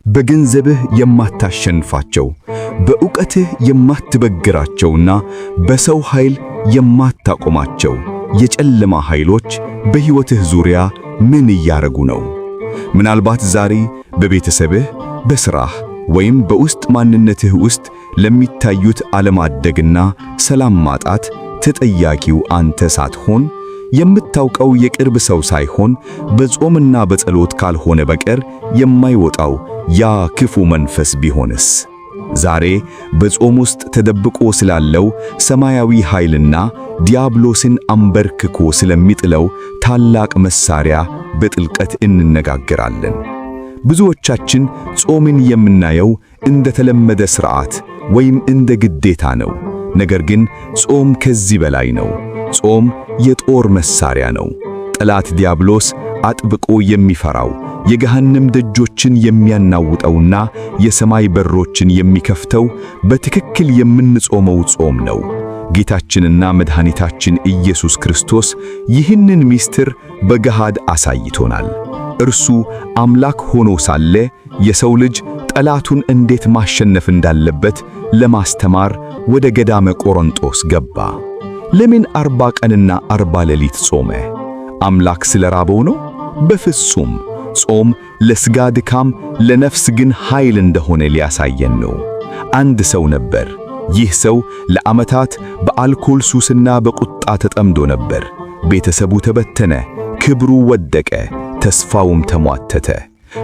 በገንዘብህ የማታሸንፋቸው፣ በእውቀትህ የማትበግራቸውና በሰው ኃይል የማታቆማቸው የጨለማ ኃይሎች በሕይወትህ ዙሪያ ምን እያረጉ ነው? ምናልባት ዛሬ በቤተሰብህ፣ በሥራህ ወይም በውስጥ ማንነትህ ውስጥ ለሚታዩት አለማደግና ሰላም ማጣት ተጠያቂው አንተ ሳትሆን የምታውቀው የቅርብ ሰው ሳይሆን በጾምና በጸሎት ካልሆነ በቀር የማይወጣው ያ ክፉ መንፈስ ቢሆንስ? ዛሬ በጾም ውስጥ ተደብቆ ስላለው ሰማያዊ ኃይልና ዲያብሎስን አንበርክኮ ስለሚጥለው ታላቅ መሳሪያ በጥልቀት እንነጋገራለን። ብዙዎቻችን ጾምን የምናየው እንደ ተለመደ ሥርዓት ወይም እንደ ግዴታ ነው። ነገር ግን ጾም ከዚህ በላይ ነው። ጾም የጦር መሳሪያ ነው። ጠላት ዲያብሎስ አጥብቆ የሚፈራው የገሃነም ደጆችን የሚያናውጠውና የሰማይ በሮችን የሚከፍተው በትክክል የምንጾመው ጾም ነው። ጌታችንና መድኃኒታችን ኢየሱስ ክርስቶስ ይህንን ምስጢር በገሃድ አሳይቶናል። እርሱ አምላክ ሆኖ ሳለ የሰው ልጅ ጠላቱን እንዴት ማሸነፍ እንዳለበት ለማስተማር ወደ ገዳመ ቆሮንጦስ ገባ። ለምን 40 ቀንና 40 ሌሊት ጾመ? አምላክ ስለራበው ነው? በፍጹም። ጾም ለሥጋ ድካም፣ ለነፍስ ግን ኃይል እንደሆነ ሊያሳየን ነው። አንድ ሰው ነበር። ይህ ሰው ለዓመታት በአልኮል ሱስና በቁጣ ተጠምዶ ነበር። ቤተሰቡ ተበተነ፣ ክብሩ ወደቀ፣ ተስፋውም ተሟተተ።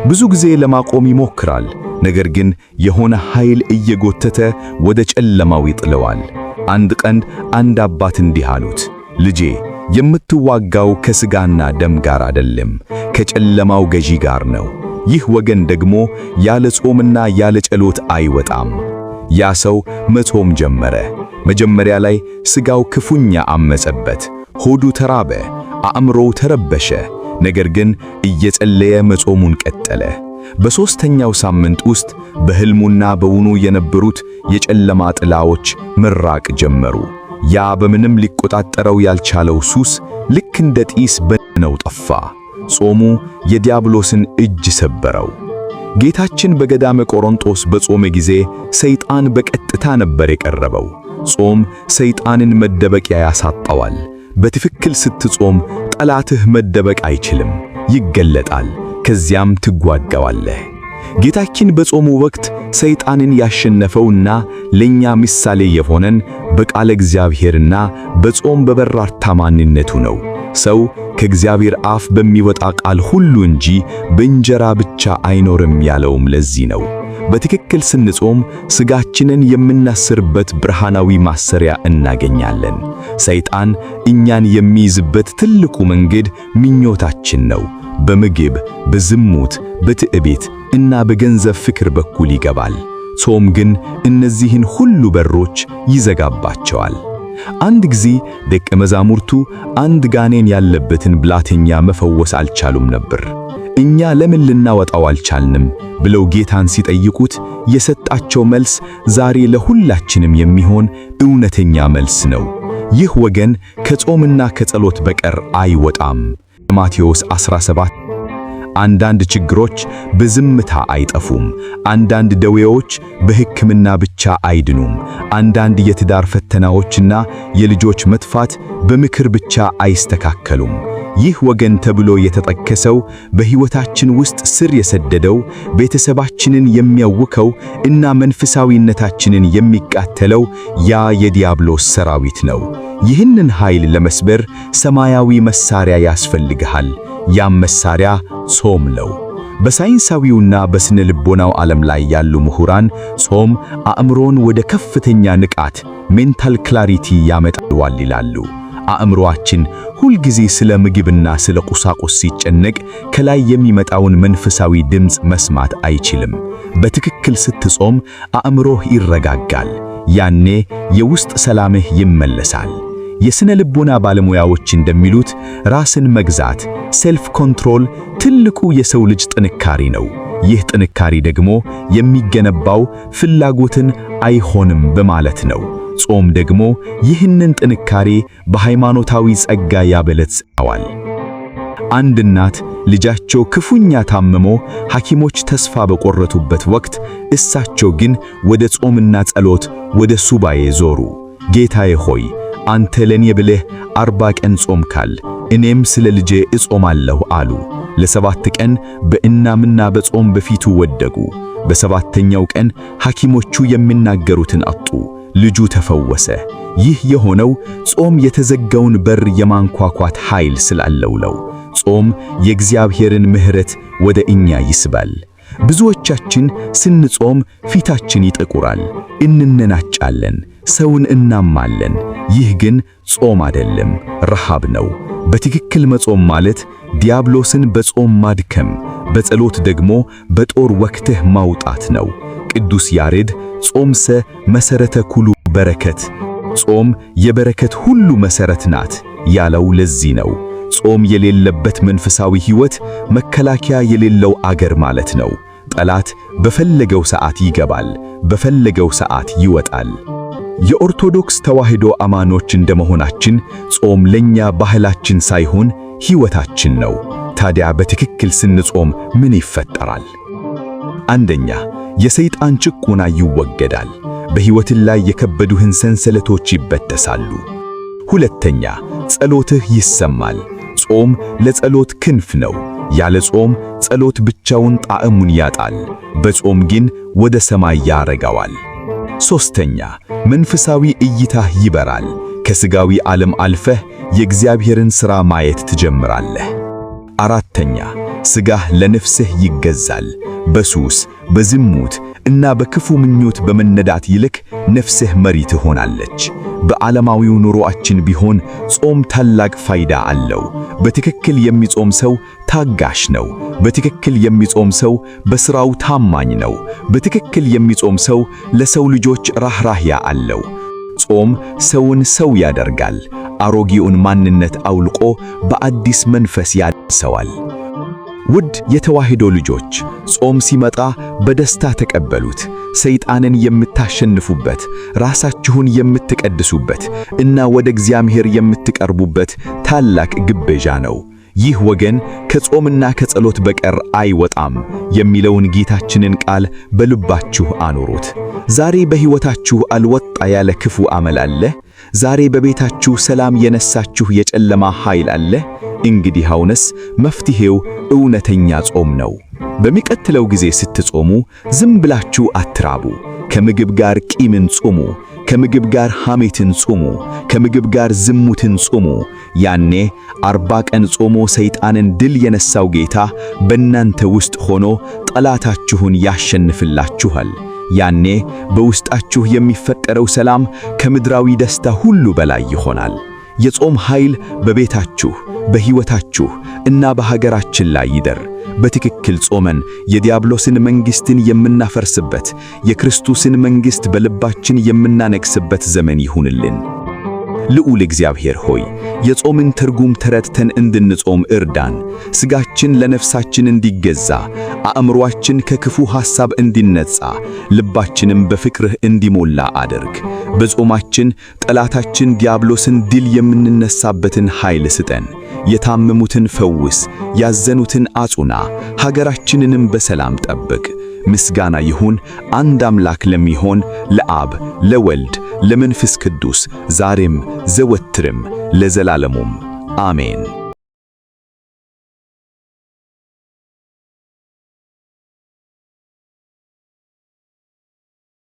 ብዙ ጊዜ ለማቆም ይሞክራል፣ ነገር ግን የሆነ ኃይል እየጎተተ ወደ ጨለማው ይጥለዋል። አንድ ቀን አንድ አባት እንዲህ አሉት፣ ልጄ የምትዋጋው ከሥጋና ደም ጋር አይደለም፣ ከጨለማው ገዢ ጋር ነው። ይህ ወገን ደግሞ ያለ ጾምና ያለ ጸሎት አይወጣም። ያ ሰው መጾም ጀመረ። መጀመሪያ ላይ ሥጋው ክፉኛ አመጸበት፣ ሆዱ ተራበ፣ አእምሮው ተረበሸ። ነገር ግን እየጸለየ መጾሙን ቀጠለ። በሦስተኛው ሳምንት ውስጥ በሕልሙና በውኑ የነበሩት የጨለማ ጥላዎች መራቅ ጀመሩ። ያ በምንም ሊቆጣጠረው ያልቻለው ሱስ ልክ እንደ ጢስ በነው ጠፋ። ጾሙ የዲያብሎስን እጅ ሰበረው። ጌታችን በገዳመ ቆሮንጦስ በጾመ ጊዜ ሰይጣን በቀጥታ ነበር የቀረበው። ጾም ሰይጣንን መደበቂያ ያሳጣዋል። በትክክል ስትጾም ጠላትህ መደበቅ አይችልም፣ ይገለጣል። ከዚያም ትጓጋዋለህ። ጌታችን በጾሙ ወቅት ሰይጣንን ያሸነፈውና ለኛ ምሳሌ የሆነን በቃለ እግዚአብሔርና በጾም በበራታ ማንነቱ ነው። ሰው ከእግዚአብሔር አፍ በሚወጣ ቃል ሁሉ እንጂ በእንጀራ ብቻ አይኖርም ያለውም ለዚህ ነው። በትክክል ስንጾም ሥጋችንን የምናስርበት ብርሃናዊ ማሰሪያ እናገኛለን። ሰይጣን እኛን የሚይዝበት ትልቁ መንገድ ምኞታችን ነው። በምግብ፣ በዝሙት፣ በትዕቢት እና በገንዘብ ፍቅር በኩል ይገባል። ጾም ግን እነዚህን ሁሉ በሮች ይዘጋባቸዋል። አንድ ጊዜ ደቀ መዛሙርቱ አንድ ጋኔን ያለበትን ብላቴኛ መፈወስ አልቻሉም ነበር። እኛ ለምን ልናወጣው አልቻልንም ብለው ጌታን ሲጠይቁት የሰጣቸው መልስ ዛሬ ለሁላችንም የሚሆን እውነተኛ መልስ ነው። ይህ ወገን ከጾምና ከጸሎት በቀር አይወጣም። ማቴዎስ 17 አንዳንድ ችግሮች በዝምታ አይጠፉም። አንዳንድ ደዌዎች በሕክምና ብቻ አይድኑም። አንዳንድ የትዳር ፈተናዎችና የልጆች መጥፋት በምክር ብቻ አይስተካከሉም። ይህ ወገን ተብሎ የተጠቀሰው በሕይወታችን ውስጥ ስር የሰደደው ቤተሰባችንን የሚያውከው እና መንፈሳዊነታችንን የሚቃተለው ያ የዲያብሎስ ሰራዊት ነው። ይህንን ኃይል ለመስበር ሰማያዊ መሳሪያ ያስፈልግሃል። ያም መሳሪያ ጾም ነው። በሳይንሳዊውና በስነ ልቦናው ዓለም ላይ ያሉ ምሁራን ጾም አእምሮን ወደ ከፍተኛ ንቃት ሜንታል ክላሪቲ ያመጣዋል ይላሉ። አእምሮአችን ሁልጊዜ ስለ ምግብና ስለ ቁሳቁስ ሲጨነቅ ከላይ የሚመጣውን መንፈሳዊ ድምፅ መስማት አይችልም። በትክክል ስትጾም አእምሮህ ይረጋጋል። ያኔ የውስጥ ሰላምህ ይመለሳል። የስነ ልቦና ባለሙያዎች እንደሚሉት ራስን መግዛት ሴልፍ ኮንትሮል ትልቁ የሰው ልጅ ጥንካሬ ነው። ይህ ጥንካሬ ደግሞ የሚገነባው ፍላጎትን አይሆንም በማለት ነው። ጾም ደግሞ ይህንን ጥንካሬ በሃይማኖታዊ ጸጋ ያበለጽገዋል። አንድ እናት ልጃቸው ክፉኛ ታምሞ ሐኪሞች ተስፋ በቆረጡበት ወቅት እሳቸው ግን ወደ ጾምና ጸሎት ወደ ሱባኤ ዞሩ። ጌታዬ ሆይ አንተ ለኔ ብለህ 40 ቀን ጾምካል፣ እኔም ስለ ልጄ እጾማለሁ አሉ። ለ7 ቀን በእናምና በጾም በፊቱ ወደቁ። በሰባተኛው ቀን ሐኪሞቹ የሚናገሩትን አጡ። ልጁ ተፈወሰ። ይህ የሆነው ጾም የተዘጋውን በር የማንኳኳት ኃይል ስላለው ነው። ጾም የእግዚአብሔርን ምሕረት ወደ እኛ ይስባል። ብዙዎቻችን ስንጾም ፊታችን ይጠቁራል፣ እንነናጫለን፣ ሰውን እናማለን። ይህ ግን ጾም አይደለም፣ ረሃብ ነው። በትክክል መጾም ማለት ዲያብሎስን በጾም ማድከም፣ በጸሎት ደግሞ በጦር ወቅትህ ማውጣት ነው። ቅዱስ ያሬድ ጾምሰ መሰረተ ኩሉ በረከት፣ ጾም የበረከት ሁሉ መሰረት ናት ያለው ለዚህ ነው። ጾም የሌለበት መንፈሳዊ ሕይወት መከላከያ የሌለው አገር ማለት ነው። ጠላት በፈለገው ሰዓት ይገባል፣ በፈለገው ሰዓት ይወጣል። የኦርቶዶክስ ተዋሕዶ አማኖች እንደመሆናችን ጾም ለኛ ባህላችን ሳይሆን ሕይወታችን ነው። ታዲያ በትክክል ስንጾም ምን ይፈጠራል? አንደኛ፣ የሰይጣን ጭቆና ይወገዳል። በሕይወትህ ላይ የከበዱህን ሰንሰለቶች ይበጠሳሉ። ሁለተኛ፣ ጸሎትህ ይሰማል። ጾም ለጸሎት ክንፍ ነው። ያለ ጾም ጸሎት ብቻውን ጣዕሙን ያጣል፣ በጾም ግን ወደ ሰማይ ያረጋዋል። ሦስተኛ፣ መንፈሳዊ እይታህ ይበራል። ከሥጋዊ ዓለም አልፈህ የእግዚአብሔርን ሥራ ማየት ትጀምራለህ። አራተኛ፣ ሥጋህ ለነፍስህ ይገዛል። በሱስ በዝሙት እና በክፉ ምኞት በመነዳት ይልቅ ነፍስህ መሪ ትሆናለች። በዓለማዊው ኑሮአችን ቢሆን ጾም ታላቅ ፋይዳ አለው። በትክክል የሚጾም ሰው ታጋሽ ነው። በትክክል የሚጾም ሰው በሥራው ታማኝ ነው። በትክክል የሚጾም ሰው ለሰው ልጆች ራህራህያ አለው። ጾም ሰውን ሰው ያደርጋል። አሮጌውን ማንነት አውልቆ በአዲስ መንፈስ ያድሰዋል። ውድ የተዋሕዶ ልጆች፣ ጾም ሲመጣ በደስታ ተቀበሉት። ሰይጣንን የምታሸንፉበት፣ ራሳችሁን የምትቀድሱበት እና ወደ እግዚአብሔር የምትቀርቡበት ታላቅ ግብዣ ነው። ይህ ወገን ከጾምና ከጸሎት በቀር አይወጣም የሚለውን ጌታችንን ቃል በልባችሁ አኑሩት። ዛሬ በሕይወታችሁ አልወጣ ያለ ክፉ አመል አለ? ዛሬ በቤታችሁ ሰላም የነሳችሁ የጨለማ ኃይል አለ? እንግዲህ አሁንስ መፍትሄው እውነተኛ ጾም ነው። በሚቀጥለው ጊዜ ስትጾሙ ዝም ብላችሁ አትራቡ። ከምግብ ጋር ቂምን ጾሙ። ከምግብ ጋር ሐሜትን ጾሙ። ከምግብ ጋር ዝሙትን ጾሙ። ያኔ 40 ቀን ጾሞ ሰይጣንን ድል የነሳው ጌታ በእናንተ ውስጥ ሆኖ ጠላታችሁን ያሸንፍላችኋል። ያኔ በውስጣችሁ የሚፈጠረው ሰላም ከምድራዊ ደስታ ሁሉ በላይ ይሆናል። የጾም ኃይል በቤታችሁ፣ በሕይወታችሁ እና በሀገራችን ላይ ይደር። በትክክል ጾመን የዲያብሎስን መንግሥትን የምናፈርስበት፣ የክርስቶስን መንግሥት በልባችን የምናነግሥበት ዘመን ይሁንልን። ልዑል እግዚአብሔር ሆይ የጾምን ትርጉም ተረድተን እንድንጾም እርዳን። ሥጋችን ለነፍሳችን እንዲገዛ፣ አእምሮአችን ከክፉ ሐሳብ እንዲነጻ፣ ልባችንም በፍቅርህ እንዲሞላ አድርግ። በጾማችን ጠላታችን ዲያብሎስን ድል የምንነሳበትን ኃይል ስጠን። የታመሙትን ፈውስ፣ ያዘኑትን አጹና፣ ሀገራችንንም በሰላም ጠብቅ። ምስጋና ይሁን አንድ አምላክ ለሚሆን ለአብ ለወልድ ለመንፈስ ቅዱስ ዛሬም ዘወትርም ለዘላለሙም አሜን።